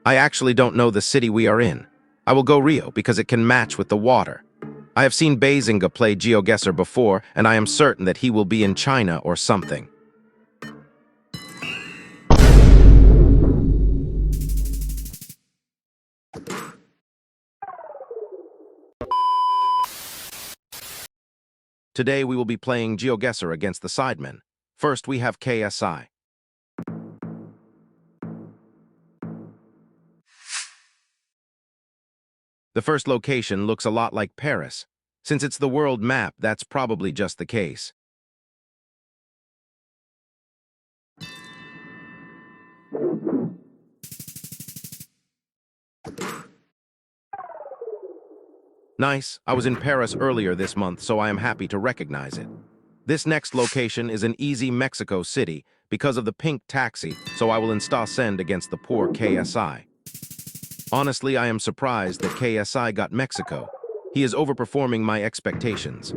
I actually don't know the city we are in. I will go Rio because it can match with the water. I have seen Bazinga play GeoGuessr before, and I am certain that he will be in China or something. Today we will be playing GeoGuessr against the Sidemen. First we have KSI. The first location looks a lot like Paris. Since it's the world map, that's probably just the case. Nice, I was in Paris earlier this month, so I am happy to recognize it. This next location is an easy Mexico City because of the pink taxi, so I will install send against the poor KSI. Honestly, I am surprised that KSI got Mexico. He is overperforming my expectations.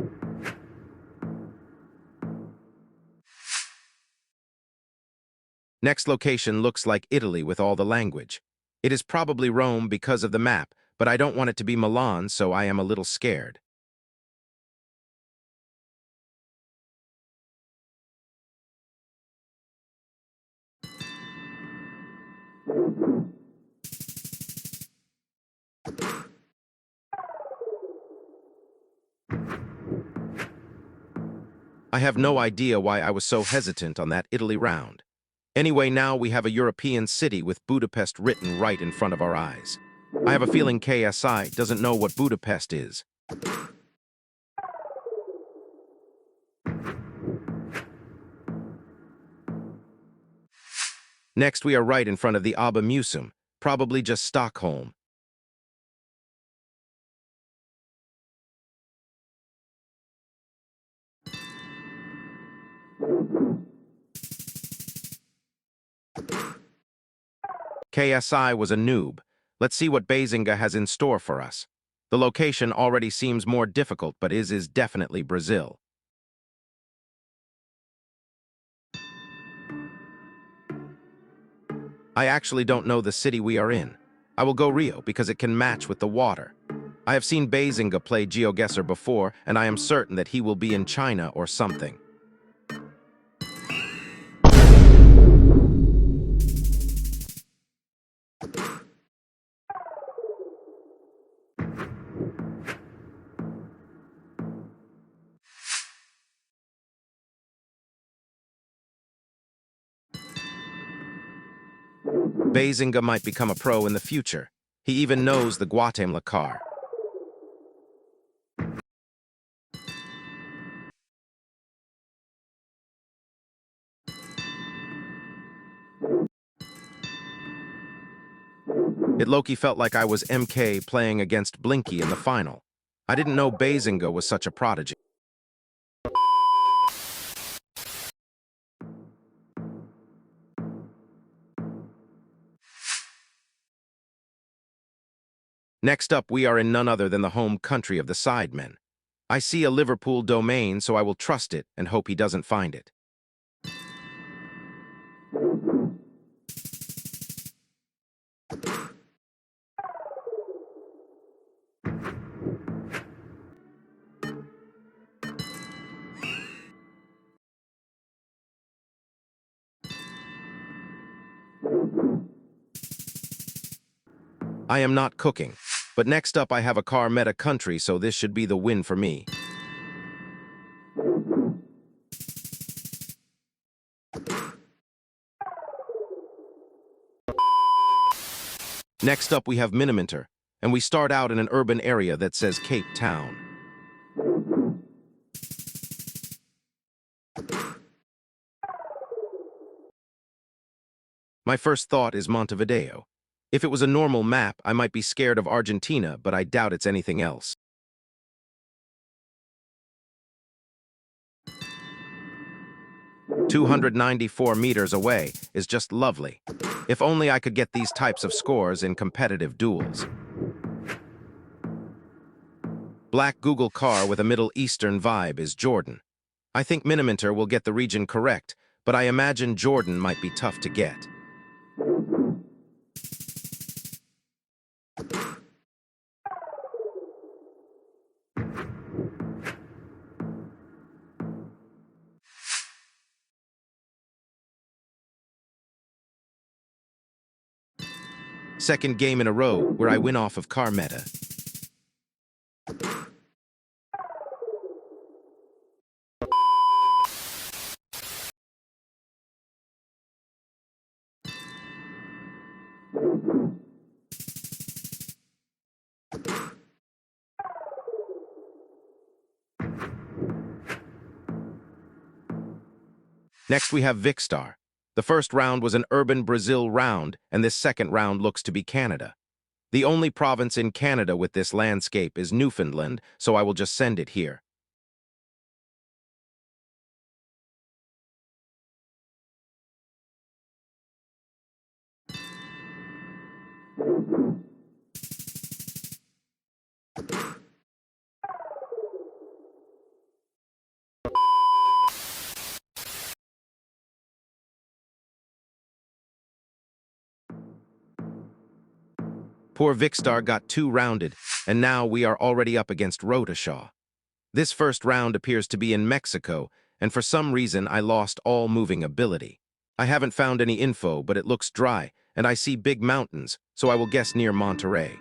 Next location looks like Italy with all the language. It is probably Rome because of the map, but I don't want it to be Milan, so I am a little scared. I have no idea why I was so hesitant on that Italy round. Anyway, now we have a European city with Budapest written right in front of our eyes. I have a feeling KSI doesn't know what Budapest is. Next, we are right in front of the Abba Museum, probably just Stockholm. KSI was a noob. Let's see what Bazinga has in store for us. The location already seems more difficult, but is definitely Brazil. I actually don't know the city we are in. I will go Rio because it can match with the water. I have seen Bazinga play GeoGuessr before, and I am certain that he will be in China or something. Bazinga might become a pro in the future. He even knows the Guatemala car. It low-key felt like I was MK playing against Blinky in the final. I didn't know Bazinga was such a prodigy. Next up, we are in none other than the home country of the Sidemen. I see a Liverpool domain, so I will trust it and hope he doesn't find it. I am not cooking, but next up I have a car meta country, so this should be the win for me. Next up we have Miniminter, and we start out in an urban area that says Cape Town. My first thought is Montevideo. If it was a normal map, I might be scared of Argentina, but I doubt it's anything else. "294 meters away is just lovely. If only I could get these types of scores in competitive duels. Black Google car with a Middle Eastern vibe is Jordan. I think Miniminter will get the region correct, but I imagine Jordan might be tough to get. Second game in a row where I win off of car meta. Next we have Vicstar. The first round was an urban Brazil round, and this second round looks to be Canada. The only province in Canada with this landscape is Newfoundland, so I will just send it here. Poor Vicstar got two-rounded, and now we are already up against Rotashaw. This first round appears to be in Mexico, and for some reason I lost all moving ability. I haven't found any info, but it looks dry, and I see big mountains, so I will guess near Monterrey.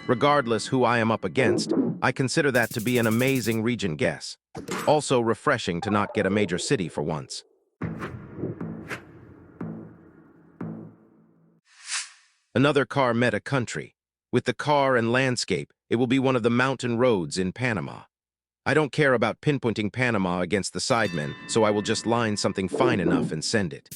Regardless who I am up against, I consider that to be an amazing region guess. Also refreshing to not get a major city for once. Another car meta country. With the car and landscape, it will be one of the mountain roads in Panama. I don't care about pinpointing Panama against the Sidemen, so I will just line something fine enough and send it.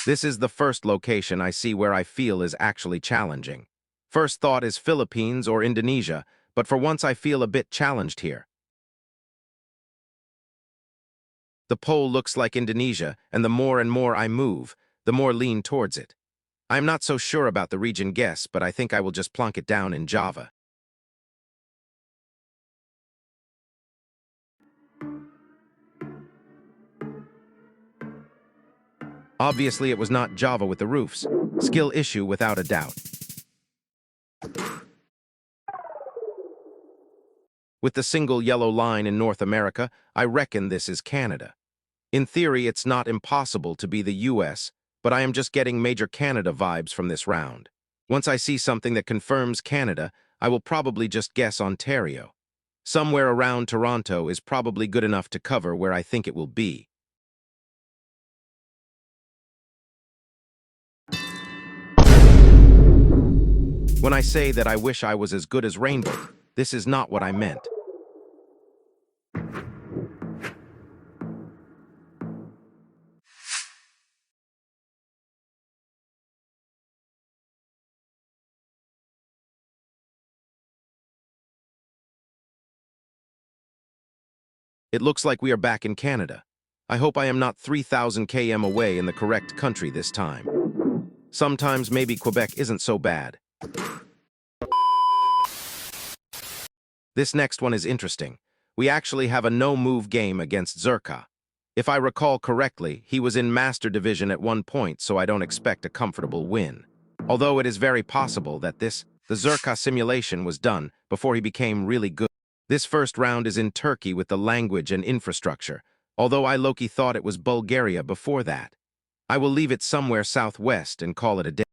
This is the first location I see where I feel is actually challenging. First thought is Philippines or Indonesia, but for once I feel a bit challenged here. The pole looks like Indonesia, and the more and more I move, the more lean towards it. I'm not so sure about the region guess, but I think I will just plonk it down in Java. Obviously, it was not Java with the roofs. Skill issue without a doubt. With the single yellow line in North America, I reckon this is Canada. In theory, it's not impossible to be the US, but I am just getting major Canada vibes from this round. Once I see something that confirms Canada, I will probably just guess Ontario. Somewhere around Toronto is probably good enough to cover where I think it will be. When I say that I wish I was as good as Rainbow, this is not what I meant. It looks like we are back in Canada. I hope I am not 3,000 km away in the correct country this time. Sometimes maybe Quebec isn't so bad. This next one is interesting. We actually have a no-move game against Zerka. If I recall correctly, he was in Master Division at one point, so I don't expect a comfortable win. Although it is very possible that the Zerka simulation was done before he became really good. This first round is in Turkey with the language and infrastructure, although I low-key thought it was Bulgaria before that. I will leave it somewhere southwest and call it a day.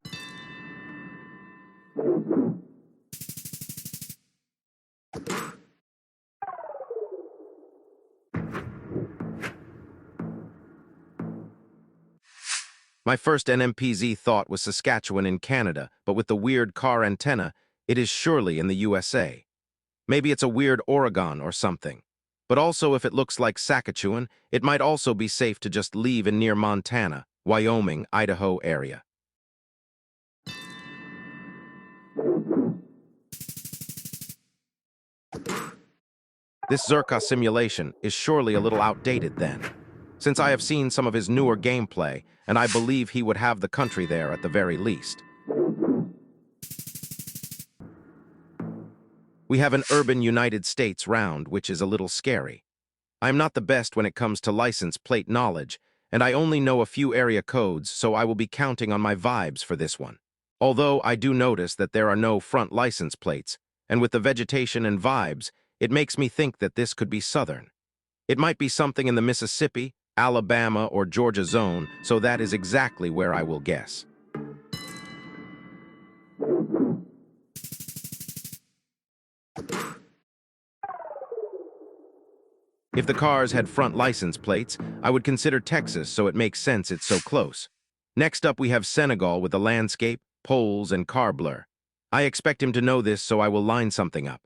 My first NMPZ thought was Saskatchewan in Canada, but with the weird car antenna, it is surely in the USA. Maybe it's a weird Oregon or something. But also if it looks like Saskatchewan, it might also be safe to just leave in near Montana, Wyoming, Idaho area. This Zerka simulation is surely a little outdated then, since I have seen some of his newer gameplay, and I believe he would have the country there at the very least. We have an urban United States round, which is a little scary. I'm not the best when it comes to license plate knowledge, and I only know a few area codes, so I will be counting on my vibes for this one. Although I do notice that there are no front license plates, and with the vegetation and vibes, it makes me think that this could be southern. It might be something in the Mississippi, Alabama, or Georgia zone, so that is exactly where I will guess. If the cars had front license plates, I would consider Texas, so it makes sense it's so close. Next up, we have Senegal with the landscape, poles, and car blur. I expect him to know this, so I will line something up.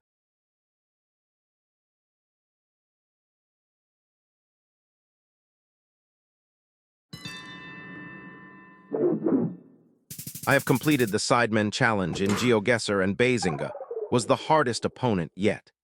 I have completed the Sidemen challenge in GeoGuessr, and Bazinga was the hardest opponent yet.